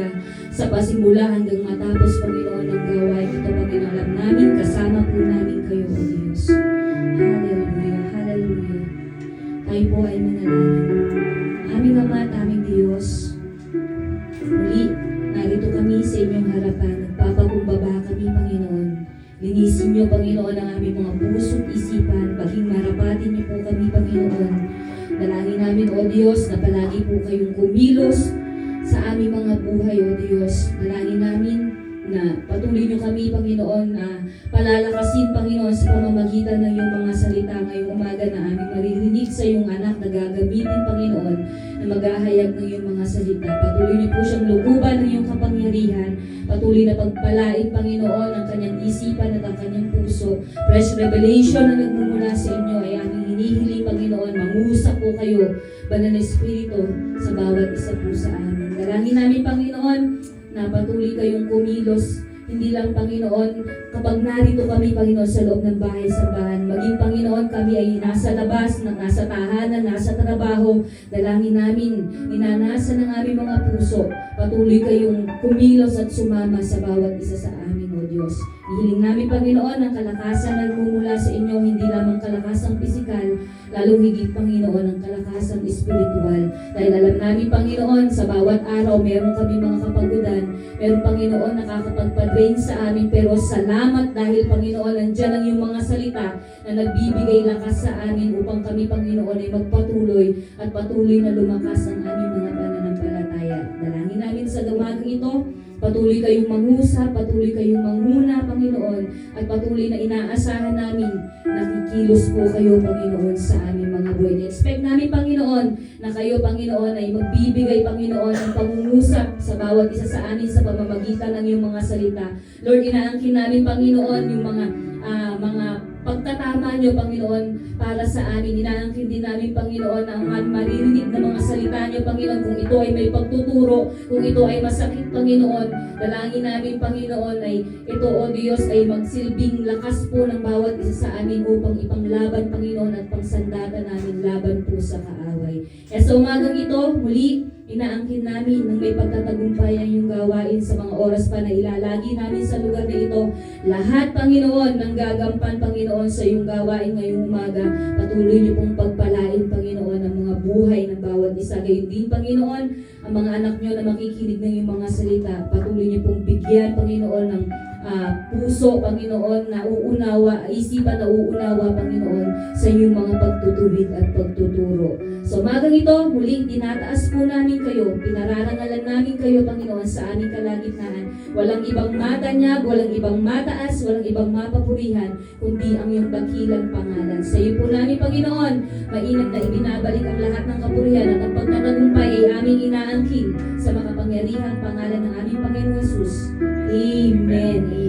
umaga, sa pasimula hanggang matapos, Panginoon, ang gawain ito, Panginoon, alam namin, kasama po namin kayo, O Diyos. Hallelujah, hallelujah. Tayo po ay manalangin. Aming Ama at aming Diyos, muli, narito kami sa inyong harapan, nagpapakumbaba kami, Panginoon. Linisin niyo, Panginoon, ang aming mga puso at isipan, paging marapatin niyo po kami, Panginoon. Dalangin namin, O Diyos, na palagi po kayong kumilos sa aming mga buhay, O Diyos. Dalangin namin na patuloy niyo kami, Panginoon, na palalakasin, Panginoon, sa pamamagitan ng iyong mga salita ngayong umaga na aming maririnig sa iyong anak na gagamitin, Panginoon, na maghahayag ng iyong mga salita. Patuloy niyo po siyang lukuban ng iyong kapangyarihan. Patuloy na pagpalain, Panginoon, ang kanyang isipan at ang kanyang puso. Fresh revelation na nagmumula sa inyo ay aming hinihiling, Panginoon. Mangusap po kayo, Banal na Espiritu, sa bawat isa po sa amin. Dalangin namin, Panginoon, na patuloy kayong kumilos, hindi lang, Panginoon, kapag narito kami, Panginoon, sa loob ng bahay-sambahan, maging, Panginoon, kami ay nasa labas, nasa tahanan, nasa trabaho, dalangin namin, ninanasa ng aming mga puso, patuloy kayong kumilos at sumama sa bawat isa sa amin, O Diyos. Hihiling namin, Panginoon, ang kalakasan na nagmumula sa inyo, hindi lamang kalakasang pisikal, lalong higit, Panginoon, ang kalakasang espiritual. Dahil alam namin, Panginoon, sa bawat araw, meron kami mga kapagudan, meron, Panginoon, nakakapagpa-drain sa amin, pero salamat dahil, Panginoon, nandyan ang iyong mga salita na nagbibigay lakas sa amin upang kami, Panginoon, ay magpatuloy at patuloy na lumakas ang aming mga pananampalataya. Dalangin namin sa umagang ito, patuloy kayong mangusap, patuloy kayong manguna, Panginoon, at patuloy na inaasahan namin na kikilos po kayo, Panginoon, sa aming mga buhay. Expect namin, Panginoon, na kayo, Panginoon, ay magbibigay, Panginoon, ng pangungusap sa bawat isa sa amin sa pamamagitan ng iyong mga salita. Lord, inaangkin namin, Panginoon, yung mga pagtatama niyo, Panginoon, para sa amin. Inaangkin din namin, Panginoon, ang maririnig na mga salita niyo, Panginoon, kung ito ay may pagtuturo, kung ito ay masakit, Panginoon. Dalangin namin, Panginoon, ay ito, O Diyos, ay magsilbing lakas po ng bawat isa sa amin upang ipanglaban, Panginoon, at pangsandata namin laban po sa kaaway. Kaya sa umagang ito, muli, inaangkin namin ng may pagtatagumpay ang iyong gawain sa mga oras pa na ilalagi namin sa lugar na ito. Lahat, Panginoon, ng gagampan, Panginoon, sa iyong gawain ngayong umaga. Patuloy niyo pong pagpalain, Panginoon, ang mga buhay ng bawat isa. Gayon din, Panginoon, ang mga anak niyo na makikinig ng iyong mga salita. Patuloy niyo pong bigyan, Panginoon, ng puso, Panginoon, na uunawa, isipan na uunawa, Panginoon, sa inyong mga pagtutuwid at pagtuturo. So, umagang ito, muling tinataas po namin kayo, pinararangalan namin kayo, Panginoon, sa aming kalagitnaan. Walang ibang matanyag, walang ibang mataas, walang ibang mapapurihan, kundi ang iyong dakilang pangalan. Sa iyo po namin, Panginoon, maingat na ibinabalik ang lahat ng kapurihan at ang pagtatagumpay ay aming inaangkin sa makapangyarihang pangalan ng aming Panginoon Jesus. Amen.